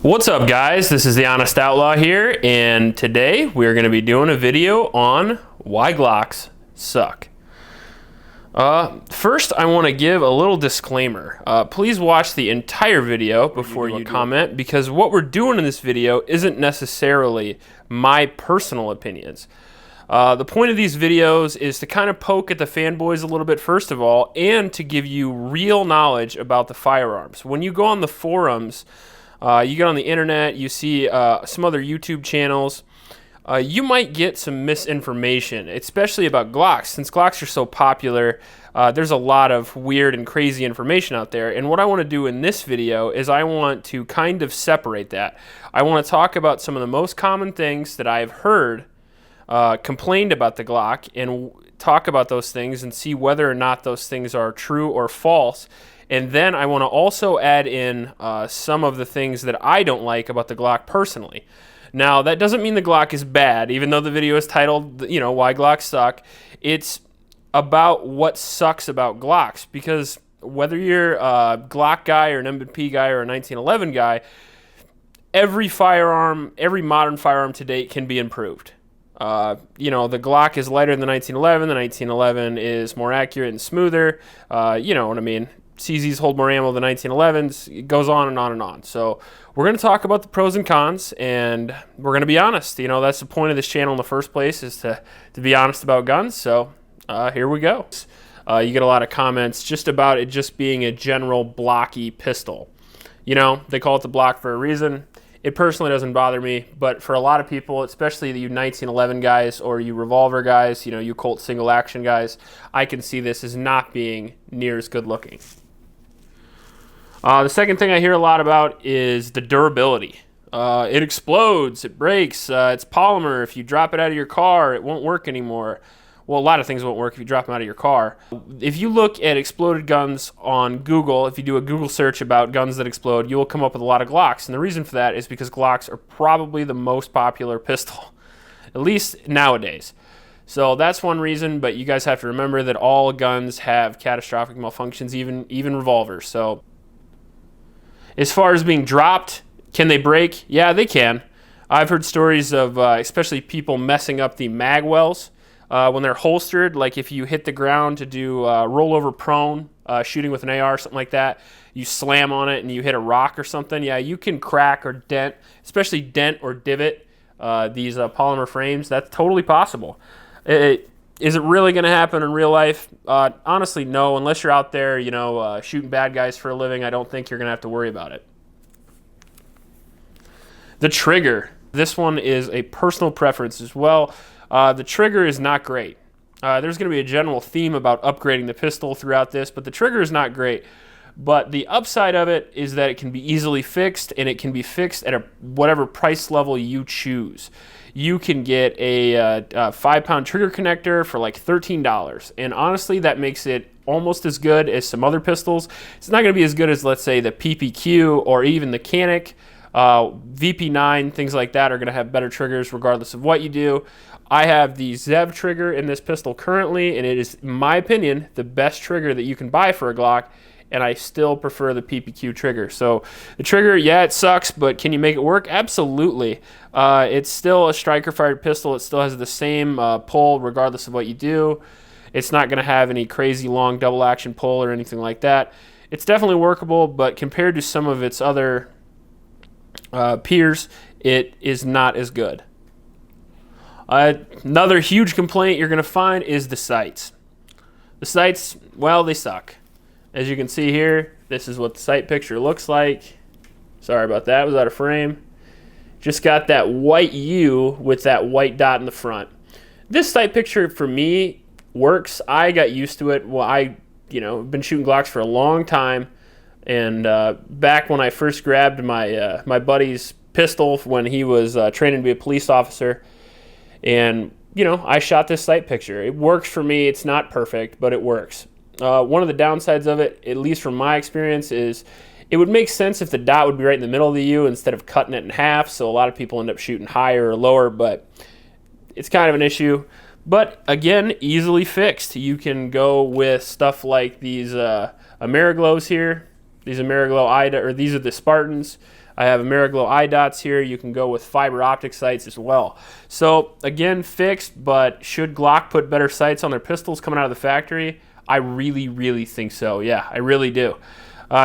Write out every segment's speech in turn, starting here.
What's up, guys? This is the Honest Outlaw here, and today we're going to be doing a video on why Glocks suck. First, I want to give a little disclaimer. Please watch the entire video before you comment, because what we're doing in this video isn't necessarily my personal opinions. The point of these videos is to kind of poke at the fanboys a little bit, first of all, and to give you real knowledge about the firearms. When you go on the forums, you get on the internet, you see some other YouTube channels, you might get some misinformation, especially about Glocks. Since Glocks are so popular, there's a lot of weird and crazy information out there. And what I want to do in this video is I want to kind of separate that. I want to talk about some of the most common things that I've heard complained about the Glock, and talk about those things and see whether or not those things are true or false. And then I want to also add in some of the things that I don't like about the Glock personally. Now, that doesn't mean the Glock is bad, even though the video is titled, Why Glocks Suck. It's about what sucks about Glocks, because whether you're a Glock guy or an MP guy or a 1911 guy, every modern firearm to date can be improved. The Glock is lighter than the 1911. The 1911 is more accurate and smoother. You know what I mean. CZs hold more ammo than 1911s. It goes on and on and on. So we're going to talk about the pros and cons, and we're going to be honest. That's the point of this channel in the first place, is to be honest about guns. So here we go. You get a lot of comments just about it just being a general blocky pistol. They call it the block for a reason. It personally doesn't bother me, but for a lot of people, especially you 1911 guys or you revolver guys, you Colt single action guys, I can see this as not being near as good looking. The second thing I hear a lot about is the durability. It explodes, it breaks, it's polymer. If you drop it out of your car, it won't work anymore. Well, a lot of things won't work if you drop them out of your car. If you look at exploded guns on Google, if you do a Google search about guns that explode, you will come up with a lot of Glocks. And the reason for that is because Glocks are probably the most popular pistol, at least nowadays. So that's one reason, but you guys have to remember that all guns have catastrophic malfunctions, even revolvers. So as far as being dropped, can they break? Yeah, they can. I've heard stories of especially people messing up the mag wells. When they're holstered, like if you hit the ground to do rollover prone, shooting with an AR or something like that, you slam on it and you hit a rock or something, yeah, you can crack or dent, especially dent or divot these polymer frames. That's totally possible. Is it really going to happen in real life? Honestly, no. Unless you're out there, shooting bad guys for a living, I don't think you're going to have to worry about it. The trigger. This one is a personal preference as well. The trigger is not great. There's going to be a general theme about upgrading the pistol throughout this, but the trigger is not great. But the upside of it is that it can be easily fixed, and it can be fixed at whatever price level you choose. You can get a 5-pound trigger connector for like $13, and honestly, that makes it almost as good as some other pistols. It's not going to be as good as, let's say, the PPQ or even the Canic. VP9, things like that are going to have better triggers regardless of what you do. I have the Zev trigger in this pistol currently, and it is, in my opinion, the best trigger that you can buy for a Glock, and I still prefer the PPQ trigger. So the trigger, yeah, it sucks, but can you make it work? Absolutely. It's still a striker-fired pistol. It still has the same pull regardless of what you do. It's not going to have any crazy long double-action pull or anything like that. It's definitely workable, but compared to some of its other peers, it is not as good. Another huge complaint you're going to find is the sights. The sights, well, they suck. As you can see here, this is what the sight picture looks like. Sorry about that, it was out of frame. Just got that white U with that white dot in the front. This sight picture for me works. I got used to it. Well, I've been shooting Glocks for a long time. And back when I first grabbed my my buddy's pistol when he was training to be a police officer, and I shot this sight picture. It works for me. It's not perfect, but it works. One of the downsides of it, at least from my experience, is it would make sense if the dot would be right in the middle of the U instead of cutting it in half. So a lot of people end up shooting higher or lower, but it's kind of an issue. But again, easily fixed. You can go with stuff like these Ameriglows here. These Ameriglow Ida, or these are the Spartans. I have AmeriGlow eye dots here. You can go with fiber optic sights as well. So again, fixed, but should Glock put better sights on their pistols coming out of the factory? I really, really think so. Yeah, I really do.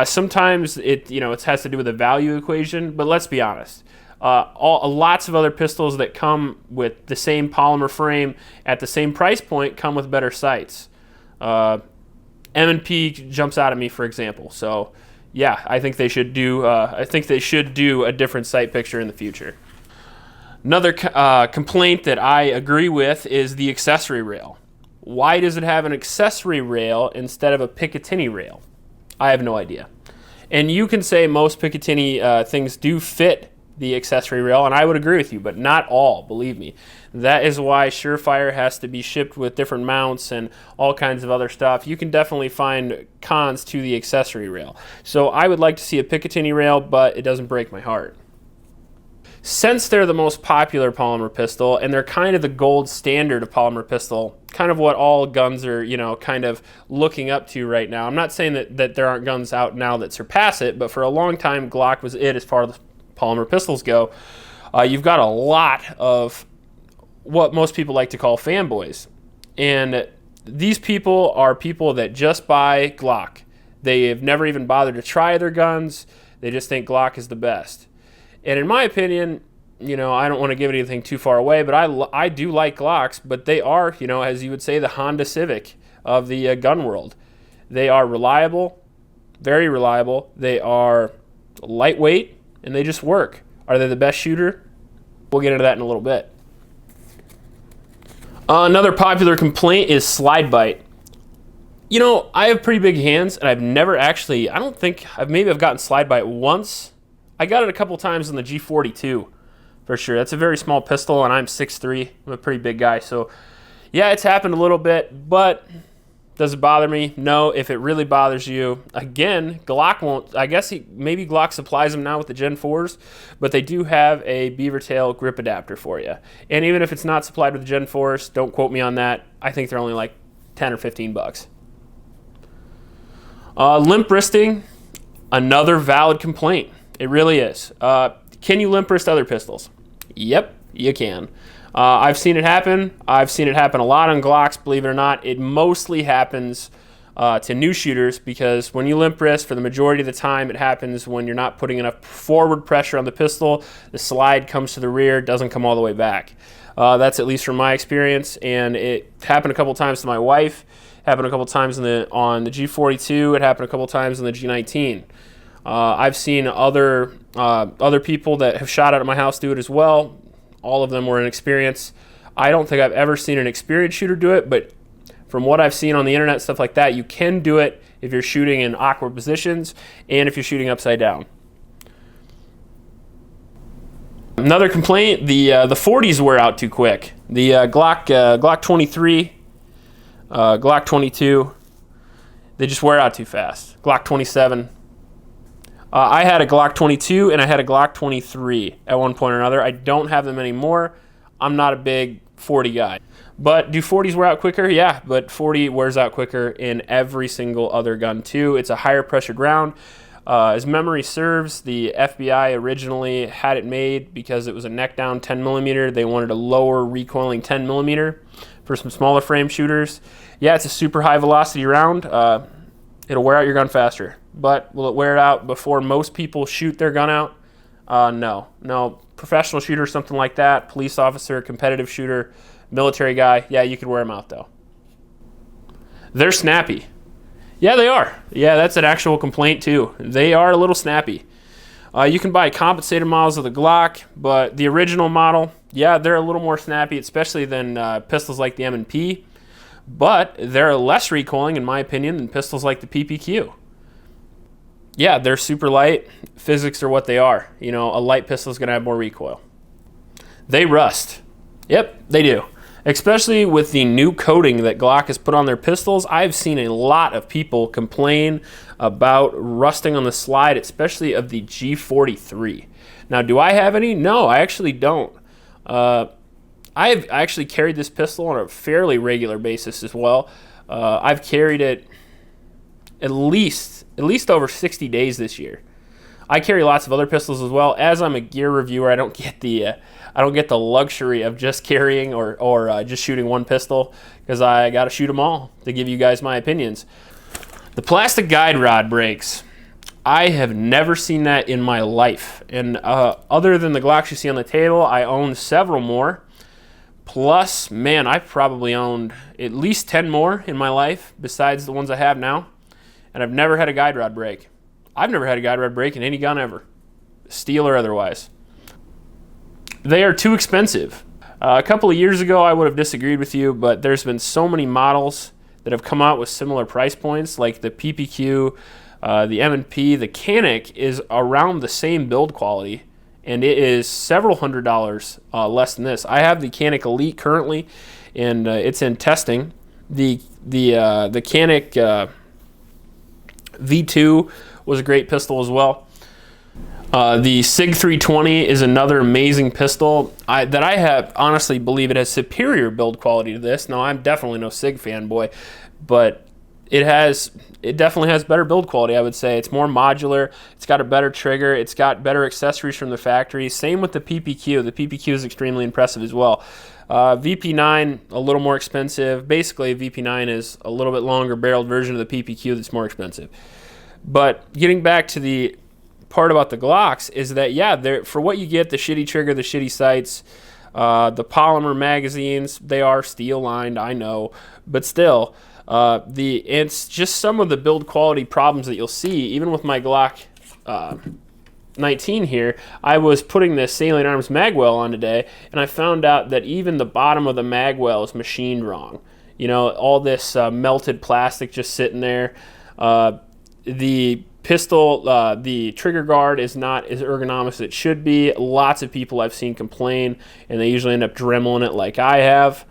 Sometimes it has to do with the value equation, but let's be honest. Lots of other pistols that come with the same polymer frame at the same price point come with better sights. M&P jumps out at me, for example. So, yeah, I think they should do. A different sight picture in the future. Another complaint that I agree with is the accessory rail. Why does it have an accessory rail instead of a Picatinny rail? I have no idea. And you can say most Picatinny things do fit the accessory rail, and I would agree with you, but not all, believe me. That is why Surefire has to be shipped with different mounts and all kinds of other stuff. You can definitely find cons to the accessory rail. So I would like to see a Picatinny rail, but it doesn't break my heart. Since they're the most popular polymer pistol, and they're kind of the gold standard of polymer pistol, kind of what all guns are, kind of looking up to right now. I'm not saying that there aren't guns out now that surpass it, but for a long time, Glock was it as far as polymer pistols go. You've got a lot of what most people like to call fanboys. And these people are people that just buy Glock. They have never even bothered to try other guns. They just think Glock is the best. And in my opinion, I don't want to give anything too far away, but I do like Glocks, but they are, as you would say, the Honda Civic of the gun world. They are reliable, very reliable. They are lightweight, and they just work. Are they the best shooter? We'll get into that in a little bit. Another popular complaint is slide bite. I have pretty big hands, and I've never actually, I've gotten slide bite once. I got it a couple times on the G42, for sure. That's a very small pistol, and I'm 6'3". I'm a pretty big guy, so yeah, it's happened a little bit, but does it bother me? No. If it really bothers you, again, Glock won't. I guess maybe Glock supplies them now with the Gen 4s, but they do have a beaver tail grip adapter for you. And even if it's not supplied with the Gen 4s, don't quote me on that. I think they're only like 10 or 15 bucks. Limp wristing, another valid complaint. It really is. Can you limp wrist other pistols? Yep, you can. I've seen it happen. I've seen it happen a lot on Glocks, believe it or not. It mostly happens to new shooters because when you limp wrist, for the majority of the time, it happens when you're not putting enough forward pressure on the pistol. The slide comes to the rear, doesn't come all the way back. That's at least from my experience, and it happened a couple times to my wife. Happened a couple times on the G42. It happened a couple times on the G19. I've seen other people that have shot out at my house do it as well. All of them were inexperienced. I don't think I've ever seen an experienced shooter do it, but from what I've seen on the internet, stuff like that, you can do it if you're shooting in awkward positions and if you're shooting upside down. Another complaint, the 40s wear out too quick. The Glock 23, Glock 22, they just wear out too fast. Glock 27. I had a Glock 22 and I had a Glock 23 at one point or another. I don't have them anymore. I'm not a big 40 guy. But do 40s wear out quicker? Yeah, but 40 wears out quicker in every single other gun too. It's a higher pressure round. As memory serves, the FBI originally had it made because it was a neck down 10 millimeter. They wanted a lower recoiling 10 millimeter for some smaller frame shooters. Yeah, it's a super high velocity round. It'll wear out your gun faster. But will it wear it out before most people shoot their gun out? No. Professional shooter, something like that, police officer, competitive shooter, military guy, yeah, you could wear them out though. They're snappy. Yeah, they are. Yeah, that's an actual complaint too. They are a little snappy. You can buy compensated models of the Glock, but the original model, yeah, they're a little more snappy, especially than pistols like the M&P. But they're less recoiling, in my opinion, than pistols like the PPQ. Yeah, they're super light. Physics are what they are. A light pistol is going to have more recoil. They rust. Yep, they do. Especially with the new coating that Glock has put on their pistols. I've seen a lot of people complain about rusting on the slide, especially of the G43. Now, do I have any? No, I actually don't. I've actually carried this pistol on a fairly regular basis as well. I've carried it at least over 60 days this year. I carry lots of other pistols as well. As I'm a gear reviewer, I don't get the luxury of just carrying or just shooting one pistol, because I got to shoot them all to give you guys my opinions. The plastic guide rod brakes. I have never seen that in my life. And other than the Glocks you see on the table, I own several more. Plus, man, I've probably owned at least 10 more in my life besides the ones I have now. And I've never had a guide rod brake. I've never had a guide rod brake in any gun ever, steel or otherwise. They are too expensive. A couple of years ago, I would have disagreed with you, but there's been so many models that have come out with similar price points, like the PPQ, the M&P. The Canic is around the same build quality, and it is several $100s less than this. I have the Canic Elite currently, and it's in testing. The Canic V2 was a great pistol as well. The SIG 320 is another amazing pistol that I have honestly believe it has superior build quality to this. Now, I'm definitely no SIG fanboy, but it definitely has better build quality, I would say. It's more modular. It's got a better trigger. It's got better accessories from the factory. Same with the PPQ. The PPQ is extremely impressive as well. VP9, a little more expensive. Basically, VP9 is a little bit longer barreled version of the PPQ that's more expensive. But getting back to the part about the Glocks is that, yeah, for what you get, the shitty trigger, the shitty sights, the polymer magazines, they are steel lined, I know, but still, it's just some of the build quality problems that you'll see. Even with my Glock 19 here, I was putting this Salient Arms magwell on today, and I found out that even the bottom of the magwell is machined wrong. You know, all this melted plastic just sitting there. The pistol, the trigger guard is not as ergonomic as it should be. Lots of people I've seen complain, and they usually end up dremeling it like I have.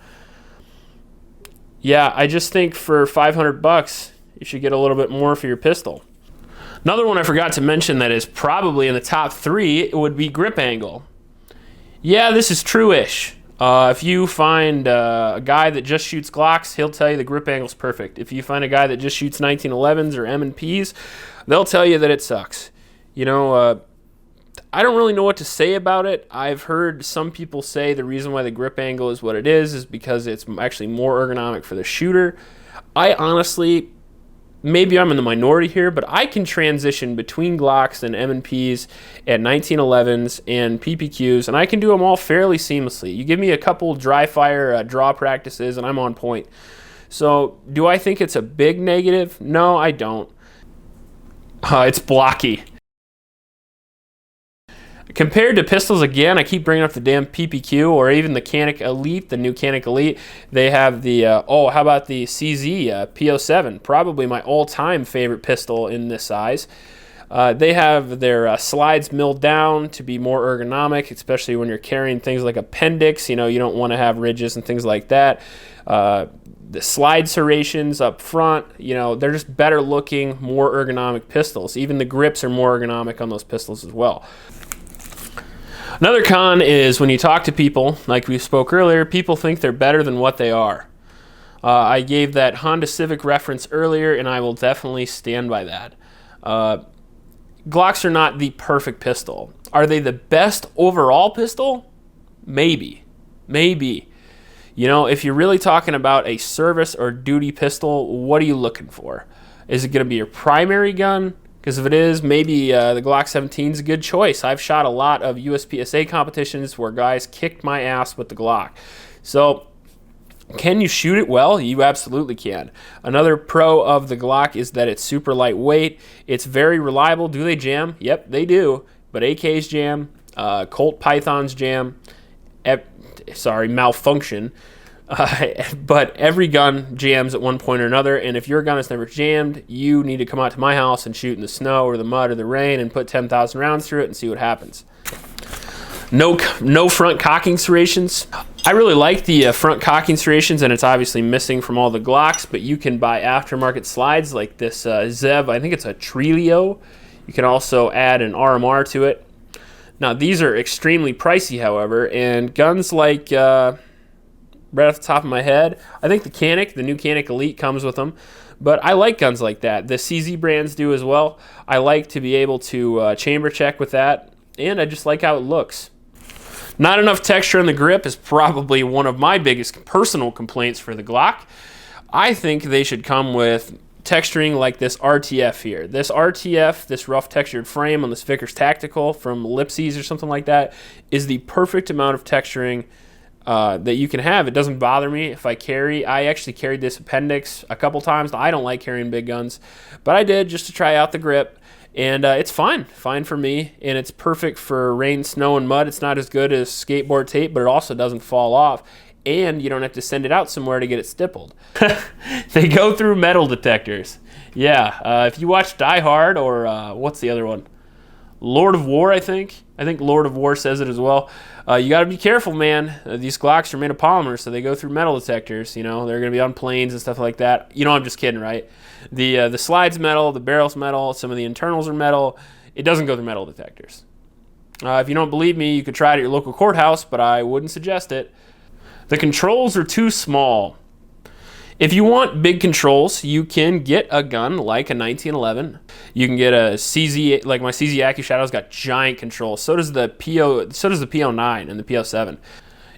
Yeah, I just think for $500, you should get a little bit more for your pistol. Another one I forgot to mention that is probably in the top 3 would be grip angle. Yeah, this is true-ish. If you find a guy that just shoots Glocks, he'll tell you the grip angle's perfect. If you find a guy that just shoots 1911s or M&Ps, they'll tell you that it sucks. You know, I don't really know what to say about it. I've heard some people say the reason why the grip angle is what it is because it's actually more ergonomic for the shooter. I honestly, maybe I'm in the minority here, but I can transition between Glocks and M&Ps and 1911s and PPQs, and I can do them all fairly seamlessly. You give me a couple dry fire draw practices, and I'm on point. So do I think it's a big negative? No, I don't. It's blocky. Compared to pistols, again, I keep bringing up the damn PPQ or even the Canic Elite, the new Canic Elite. They have the, how about the CZ P07? Probably my all-time favorite pistol in this size. They have their slides milled down to be more ergonomic, especially when you're carrying things like appendix. You know, you don't want to have ridges and things like that. The slide serrations up front, you know, they're just better looking, more ergonomic pistols. Even the grips are more ergonomic on those pistols as well. Another con is when you talk to people, like we spoke earlier, people think they're better than what they are. I gave that Honda Civic reference earlier, and I will definitely stand by that. Glocks are not the perfect pistol. Are they the best overall pistol? Maybe. Maybe. You know, if you're really talking about a service or duty pistol, what are you looking for? Is it going to be your primary gun? Because if it is, maybe the Glock 17 is a good choice. I've shot a lot of USPSA competitions where guys kicked my ass with the Glock. So, can you shoot it well? You absolutely can. Another pro of the Glock is that it's super lightweight. It's very reliable. Do they jam? Yep, they do. But AKs jam. Colt Pythons jam. Malfunction. But every gun jams at one point or another, and if your gun is never jammed, you need to come out to my house and shoot in the snow or the mud or the rain and put 10,000 rounds through it and see what happens. No front cocking serrations. I really like the front cocking serrations, and it's obviously missing from all the Glocks, but you can buy aftermarket slides like this Zev, I think it's a Trilio. You can also add an RMR to it. Now, these are extremely pricey, however, and guns like... right off the top of my head, I think the new Canic Elite comes with them. But I like guns like that. The CZ brands do as well. I like to be able to chamber check with that, and I just like how it looks. Not enough texture in the grip is probably one of my biggest personal complaints for the Glock. I think they should come with texturing like this RTF here. This RTF, this rough textured frame on this Vickers Tactical from Lipsies or something like that, is the perfect amount of texturing that you can have. It doesn't bother me if I carry. I actually carried this appendix a couple times. I don't like carrying big guns, but I did just to try out the grip. And it's fine for me, and it's perfect for rain, snow, and mud. It's not as good as skateboard tape, but it also doesn't fall off, and you don't have to send it out somewhere to get it stippled. They go through metal detectors. Yeah, if you watch Die Hard or what's the other one? Lord of War, I think. I think Lord of War says it as well. You got to be careful, man. These Glocks are made of polymer, so they go through metal detectors. You know, they're going to be on planes and stuff like that. You know, I'm just kidding, right? The slide's metal, the barrel's metal, some of the internals are metal. It doesn't go through metal detectors. If you don't believe me, you could try it at your local courthouse, but I wouldn't suggest it. The controls are too small. If you want big controls, you can get a gun like a 1911. You can get a CZ, like my CZ AccuShadow's got giant controls. So does the PO9 and the PO7.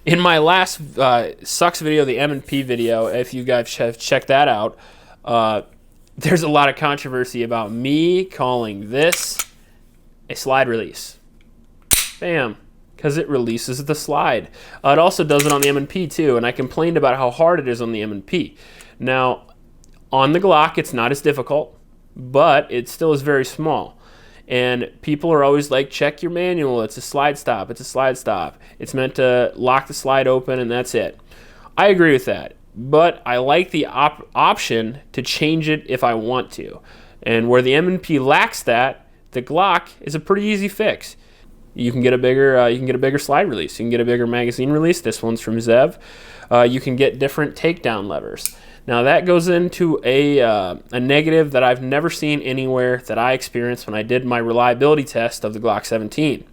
In my last Sucks video, the M&P video, if you guys have checked that out, there's a lot of controversy about me calling this a slide release. Bam. Because it releases the slide. It also does it on the M&P too, and I complained about how hard it is on the M&P. Now, on the Glock, it's not as difficult, but it still is very small. And people are always like, check your manual, it's a slide stop, it's a slide stop. It's meant to lock the slide open and that's it. I agree with that, but I like the option to change it if I want to. And where the M&P lacks that, the Glock is a pretty easy fix. You can get a bigger slide release. You can get a bigger magazine release. This one's from Zev. You can get different takedown levers. Now that goes into a negative that I've never seen anywhere that I experienced when I did my reliability test of the Glock 17.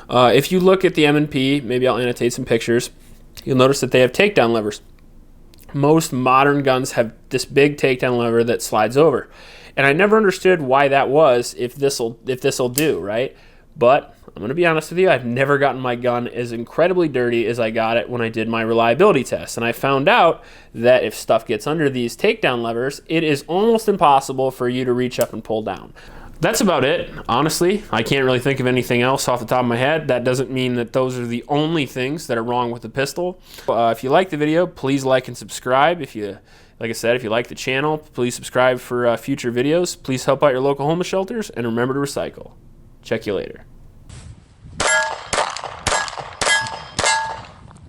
If you look at the M&P, maybe I'll annotate some pictures, you'll notice that they have takedown levers. Most modern guns have this big takedown lever that slides over. And I never understood why that was, if this'll do, right? But I'm going to be honest with you, I've never gotten my gun as incredibly dirty as I got it when I did my reliability test. And I found out that if stuff gets under these takedown levers, it is almost impossible for you to reach up and pull down. That's about it, honestly. I can't really think of anything else off the top of my head. That doesn't mean that those are the only things that are wrong with the pistol. If you like the video, please like and subscribe. Like I said, if you like the channel, please subscribe for future videos. Please help out your local homeless shelters, and remember to recycle. Check you later.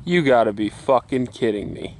You gotta be fucking kidding me.